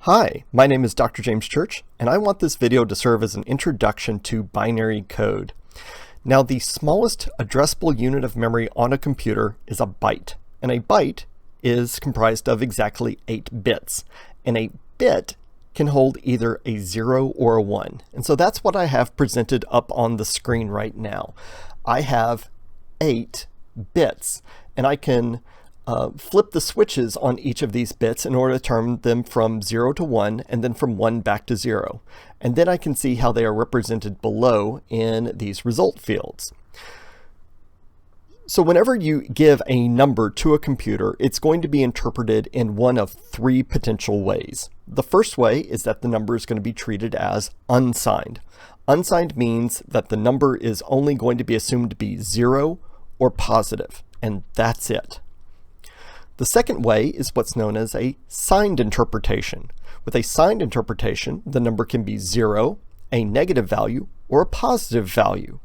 Hi, my name is Dr. James Church, and I want this video to serve as an introduction to binary code. Now, the smallest addressable unit of memory on a computer is a byte, and a byte is comprised of exactly 8 bits, and a bit can hold either a 0 or a 1. And so that's what I have presented up on the screen right now. I have 8 bits, and I can flip the switches on each of these bits in order to turn them from 0 to 1 and then from 1 back to 0. And then I can see how they are represented below in these result fields. So whenever you give a number to a computer, it's going to be interpreted in one of 3 potential ways. The first way is that the number is going to be treated as unsigned. Unsigned means that the number is only going to be assumed to be 0 or positive, and that's it. The second way is what's known as a signed interpretation. With a signed interpretation, the number can be 0, a negative value, or a positive value.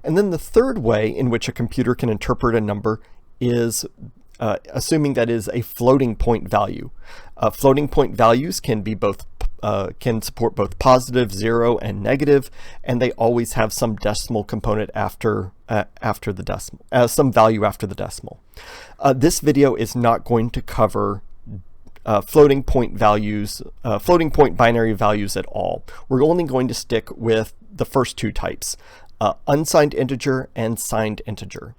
And then the third way in which a computer can interpret a number is assuming that is a floating point value. Floating point values can be can support both positive, 0, and negative, and they always have some decimal component after the decimal, some value after the decimal. This video is not going to cover floating point binary values at all. We're only going to stick with the first 2 types, unsigned integer and signed integer.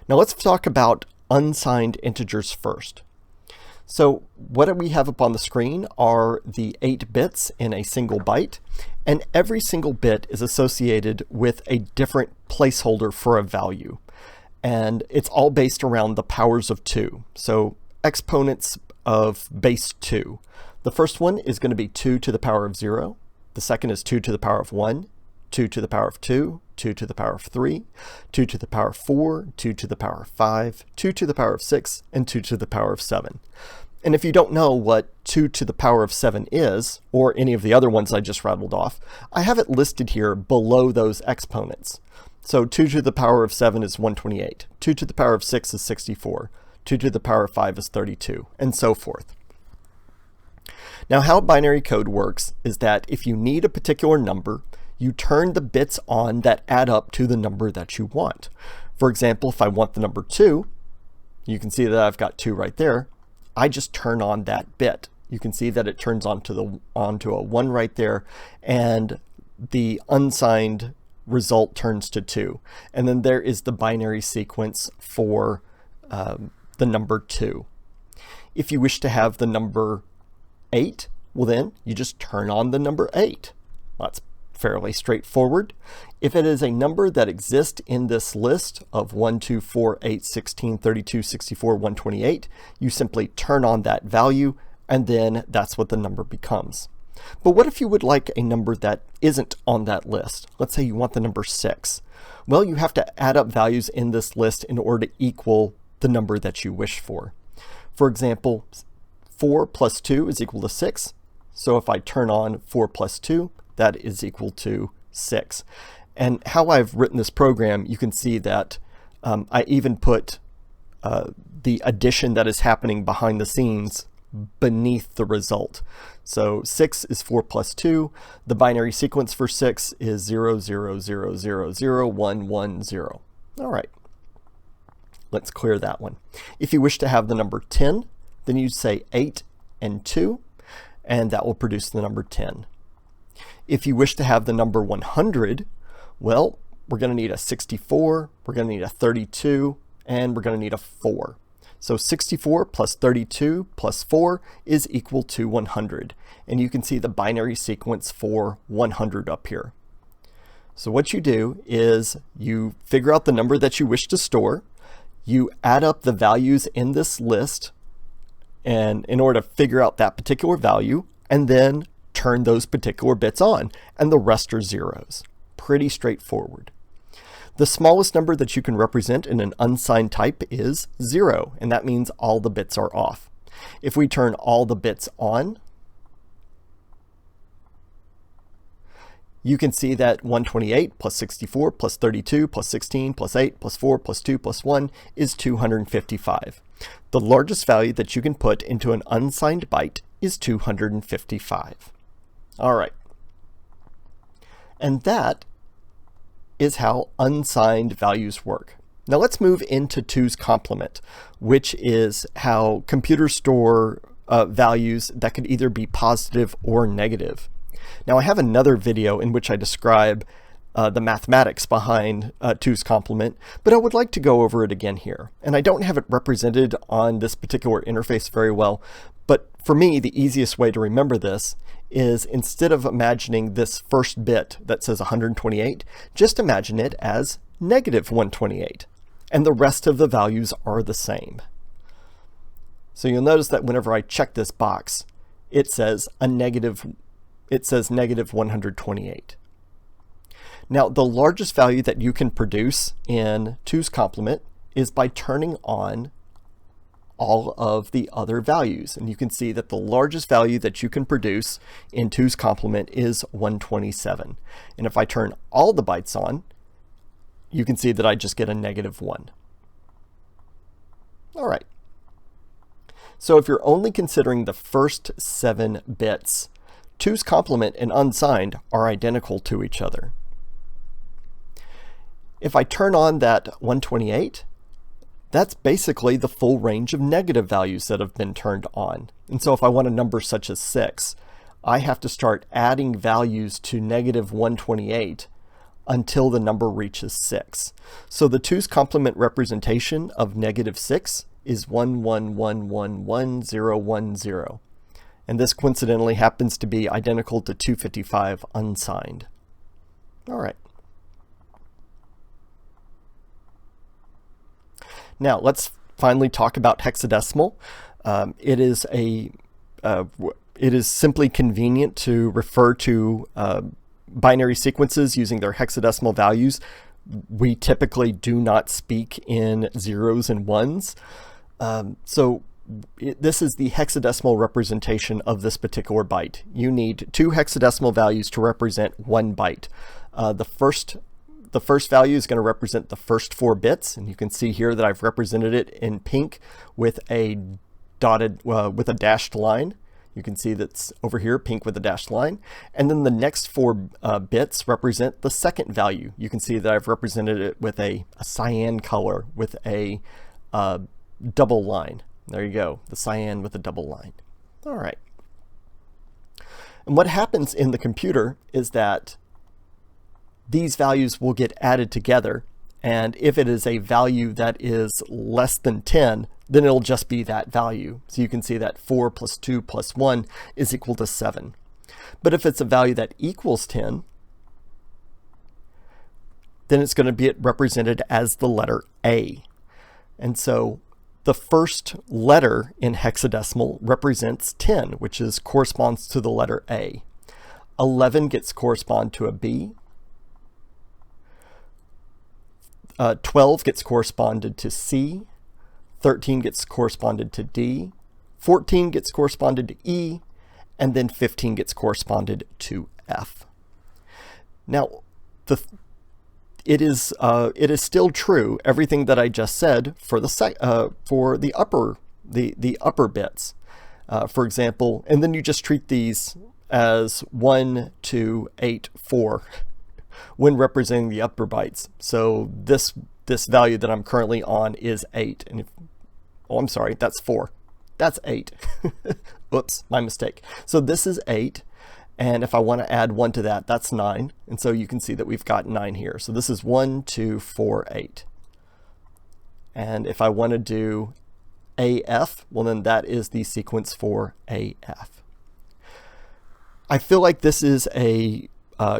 Now let's talk about unsigned integers first. So what we have up on the screen are the 8 bits in a single byte, and every single bit is associated with a different placeholder for a value. And it's all based around the powers of 2. So exponents of base 2. The first one is going to be 2 to the power of 0. The second is 2 to the power of 1, 2 to the power of 2, 2 to the power of 3, 2 to the power of 4, 2 to the power of 5, 2 to the power of 6, and 2 to the power of 7. And if you don't know what 2 to the power of 7 is, or any of the other ones I just rattled off, I have it listed here below those exponents. So 2 to the power of 7 is 128, 2 to the power of 6 is 64, 2 to the power of 5 is 32, and so forth. Now how binary code works is that if you need a particular number, you turn the bits on that add up to the number that you want. For example, if I want the number 2, you can see that I've got 2 right there. I just turn on that bit. You can see that it turns onto a 1 right there, and the unsigned result turns to 2. And then there is the binary sequence for the number 2. If you wish to have the number 8, well then you just turn on the number 8. That's fairly straightforward. If it is a number that exists in this list of 1, 2, 4, 8, 16, 32, 64, 128, you simply turn on that value, and then that's what the number becomes. But what if you would like a number that isn't on that list? Let's say you want the number 6. Well, you have to add up values in this list in order to equal the number that you wish for. For example, 4 plus 2 is equal to 6. So if I turn on 4 plus 2, that is equal to 6. And how I've written this program, you can see that I even put the addition that is happening behind the scenes beneath the result. So 6 is 4 plus 2. The binary sequence for 6 is 0, 0, 0, 0, 0, 1, 1, 0. All right. Let's clear that one. If you wish to have the number 10, then you say 8 and 2, and that will produce the number 10. If you wish to have the number 100, well, we're going to need a 64, we're going to need a 32, and we're going to need a 4. So 64 plus 32 plus 4 is equal to 100. And you can see the binary sequence for 100 up here. So what you do is you figure out the number that you wish to store, you add up the values in this list, and in order to figure out that particular value, and then turn those particular bits on, and the rest are zeros. Pretty straightforward. The smallest number that you can represent in an unsigned type is 0, and that means all the bits are off. If we turn all the bits on, you can see that 128 plus 64 plus 32 plus 16 plus 8 plus 4 plus 2 plus 1 is 255. The largest value that you can put into an unsigned byte is 255. All right. And that is how unsigned values work. Now let's move into 2's complement, which is how computers store values that could either be positive or negative. Now I have another video in which I describe the mathematics behind 2's complement, but I would like to go over it again here. And I don't have it represented on this particular interface very well, but for me, the easiest way to remember this is instead of imagining this first bit that says 128, just imagine it as negative 128, and the rest of the values are the same. So you'll notice that whenever I check this box, it says negative 128. Now, the largest value that you can produce in 2's complement is by turning on all of the other values. And you can see that the largest value that you can produce in 2's complement is 127. And if I turn all the bytes on, you can see that I just get a -1. All right. So if you're only considering the first 7 bits, 2's complement and unsigned are identical to each other. If I turn on that 128, that's basically the full range of negative values that have been turned on. And so if I want a number such as 6, I have to start adding values to -128 until the number reaches 6. So the 2's complement representation of -6 is 11111010. And this coincidentally happens to be identical to 255 unsigned. All right. Now let's finally talk about hexadecimal. It is simply convenient to refer to binary sequences using their hexadecimal values. We typically do not speak in zeros and ones. This is the hexadecimal representation of this particular byte. You need 2 hexadecimal values to represent 1 byte. The first value is going to represent the first 4 bits, and you can see here that I've represented it in pink with a dashed line. You can see that's over here, pink with a dashed line. And then the next 4 bits represent the second value. You can see that I've represented it with a cyan color with a double line. There you go, the cyan with a double line. All right. And what happens in the computer is that these values will get added together, and if it is a value that is less than 10, then it'll just be that value. So you can see that 4 plus 2 plus 1 is equal to 7. But if it's a value that equals 10, then it's going to be represented as the letter A. And so the first letter in hexadecimal represents 10, which corresponds to the letter A. 11 gets correspond to a B. 12 gets corresponded to C, 13 gets corresponded to D, 14 gets corresponded to E, and then 15 gets corresponded to F. Now, it is still true, everything that I just said, for the upper bits. For example, and then you just treat these as 1, 2, 8, 4. When representing the upper bytes. So this value that I'm currently on is 8. And I'm sorry, that's 4. That's 8. Whoops, my mistake. So this is 8. And if I want to add 1 to that, that's 9. And so you can see that we've got 9 here. So this is 1, 2, 4, 8. And if I want to do AF, well then that is the sequence for AF. I feel like this is a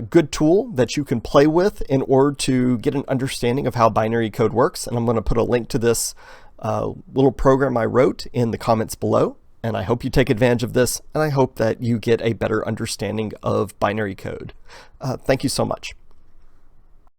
good tool that you can play with in order to get an understanding of how binary code works. And I'm going to put a link to this little program I wrote in the comments below. And I hope you take advantage of this, and I hope that you get a better understanding of binary code. Thank you so much.